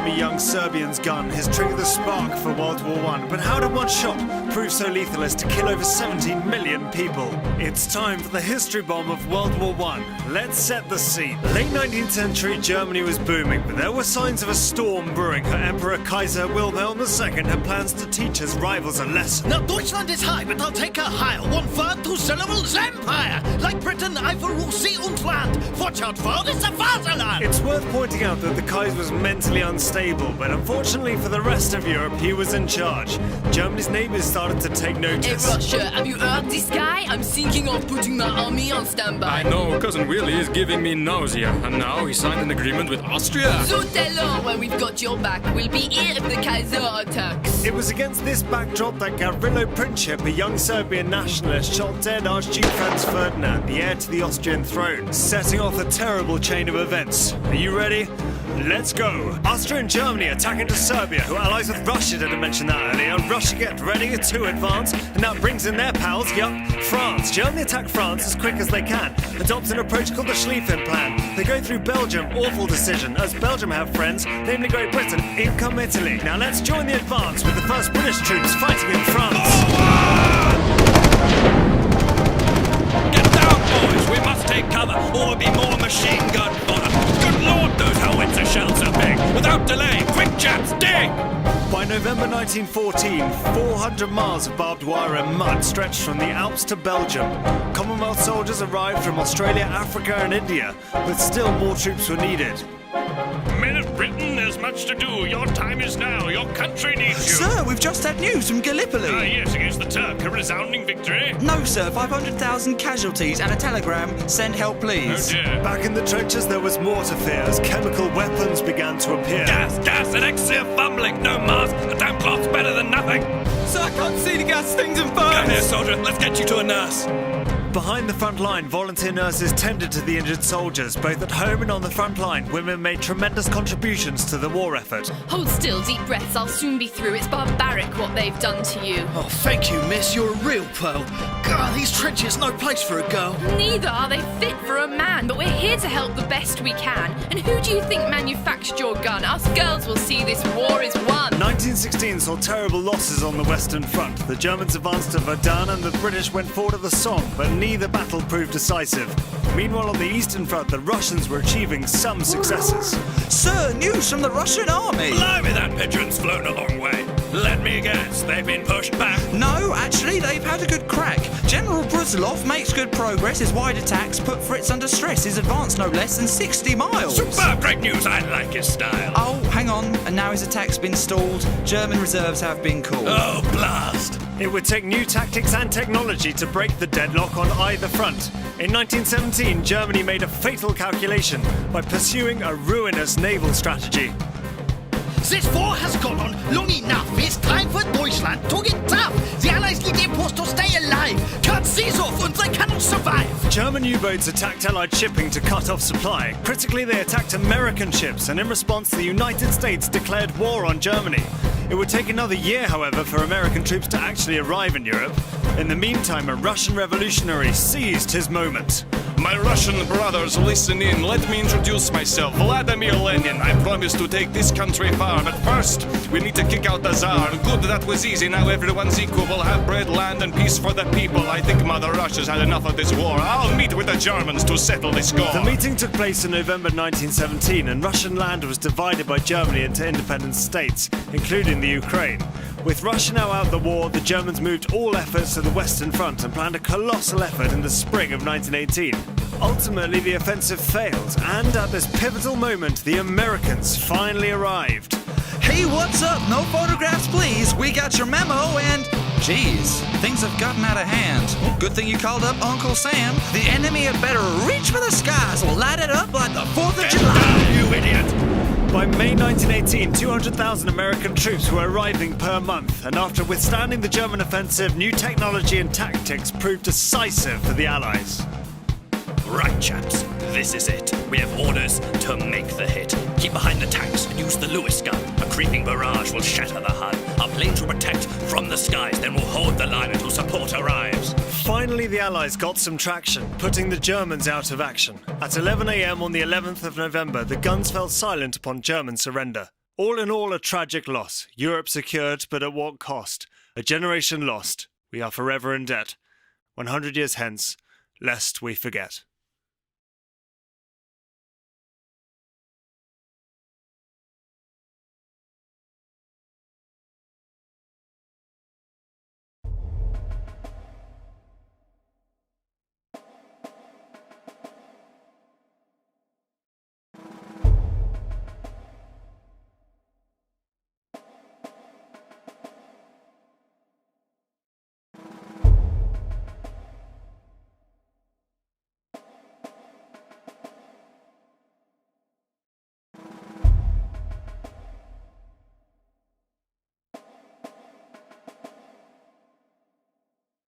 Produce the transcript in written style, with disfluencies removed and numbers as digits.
a young Serbian's gun, his trigger the spark for World War I. But how did one shot prove so lethal as to kill over 17 million people? It's time for the history bomb of World War I. Let's set the scene. Late 19th century, Germany was booming, but there were signs of a storm brewing. Her Emperor Kaiser Wilhelm II had plans to teach his rivals a lesson. Now Deutschland is high, but I'll take her higher. 1/3 2 syllables empire. Like Britain, I for Sea und Land. Watch out for this a Vaterland. It's worth pointing out that the Kaiser was mentally unstable, but unfortunately for the rest of Europe, he was in charge. Germany's neighbors started to take notice. Hey Russia, have you heard this guy? I'm thinking of putting my army on standby. I know, Cousin Willie is giving me nausea, and now he signed an agreement with Austria. So tell her when we've got your back, we'll be here if the Kaiser attacks. It was against this backdrop that Gavrilo Princip, a young Serbian nationalist, shot dead Archduke Franz Ferdinand, the heir to the Austrian throne, setting off a terrible chain of events. Are you ready? Let's go! Austria and Germany attack into Serbia, who allies with Russia. Didn't mention that earlier. Russia get ready to advance, and that brings in their pals, France. Germany attack France as quick as they can, adopt an approach called the Schlieffen Plan. They go through Belgium, awful decision, as Belgium have friends, namely Great Britain. In come Italy. Now let's join the advance with the first British troops fighting in France. Get down, boys! We must take cover, or there'll be more machine gun fodder. Good Lord, those howitzer shells are big! Without delay, quick chaps, dig! By November 1914, 400 miles of barbed wire and mud stretched from the Alps to Belgium. Commonwealth soldiers arrived from Australia, Africa and India, but still more troops were needed. Men of Britain, there's much to do. Your time is now. Your country needs you. Sir, we've just had news from Gallipoli. Yes, against the Turk. A resounding victory. No, sir, 500,000 casualties and a telegram. Send help, please. Oh dear. Back in the trenches, there was more to fear as chemical weapons began to appear. Gas, elixir, fumbling, no mask. A damn cloth's better than nothing. Sir, I can't see the gas things and burns. Come here, soldier. Let's get you to a nurse. Behind the front line, volunteer nurses tended to the injured soldiers. Both at home and on the front line, women made tremendous contributions to the war effort. Hold still, deep breaths, I'll soon be through. It's barbaric what they've done to you. Oh, thank you, miss. You're a real pearl. God, these trenches, no place for a girl. Neither are they fit for a man, but we're here to help the best we can. And who do you think manufactured your gun? Us girls will see this war is won. 1916 saw terrible losses on the Western Front. The Germans advanced to Verdun and the British went forward to the Somme, but neither battle proved decisive. Meanwhile, on the Eastern Front, the Russians were achieving some successes. Sir, news from the Russian army. Blimey, that pigeon's flown a long way. Let me guess, they've been pushed back. No, actually, they've had a good crack. General Brusilov makes good progress. His wide attacks put Fritz under stress. His advance no less than 60 miles. Superb, great news. I like his style. Oh, hang on. And now his attack's been stalled. German reserves have been called. Oh, blast. It would take new tactics and technology to break the deadlock on either front. In 1917, Germany made a fatal calculation by pursuing a ruinous naval strategy. This war has gone on long enough. It's time for Deutschland to get tough. The Allies need their post to stay alive. Cut these off and they cannot survive. German U-boats attacked Allied shipping to cut off supply. Critically, they attacked American ships, and in response, the United States declared war on Germany. It would take another year, however, for American troops to actually arrive in Europe. In the meantime, a Russian revolutionary seized his moment. My Russian brothers, listen in. Let me introduce myself. Vladimir Lenin. I promise to take this country far. But first, we need to kick out the Tsar. Good, that was easy. Now everyone's equal. We'll have bread, land, and peace for the people. I think Mother Russia's had enough of this war. I'll meet with the Germans to settle this score. The meeting took place in November 1917, and Russian land was divided by Germany into independent states, including the Ukraine. With Russia now out of the war, the Germans moved all efforts to the Western Front and planned a colossal effort in the spring of 1918. Ultimately, the offensive failed, and at this pivotal moment, the Americans finally arrived. Hey, what's up? No photographs, please. We got your memo and... Geez, things have gotten out of hand. Good thing you called up Uncle Sam. The enemy had better reach for the skies. Light it up like the 4th of July. You idiot! By May 1918, 200,000 American troops were arriving per month, and after withstanding the German offensive, new technology and tactics proved decisive for the Allies. Right, chaps, this is it. We have orders to make the hit. Keep behind the tanks and use the Lewis gun. A creeping barrage will shatter the Hun. Our planes will protect from the skies, then we'll hold the line until support arrives. Finally, the Allies got some traction, putting the Germans out of action. At 11 a.m. on the 11th of November, the guns fell silent upon German surrender. All in all, a tragic loss. Europe secured, but at what cost? A generation lost. We are forever in debt. 100 years hence, lest we forget.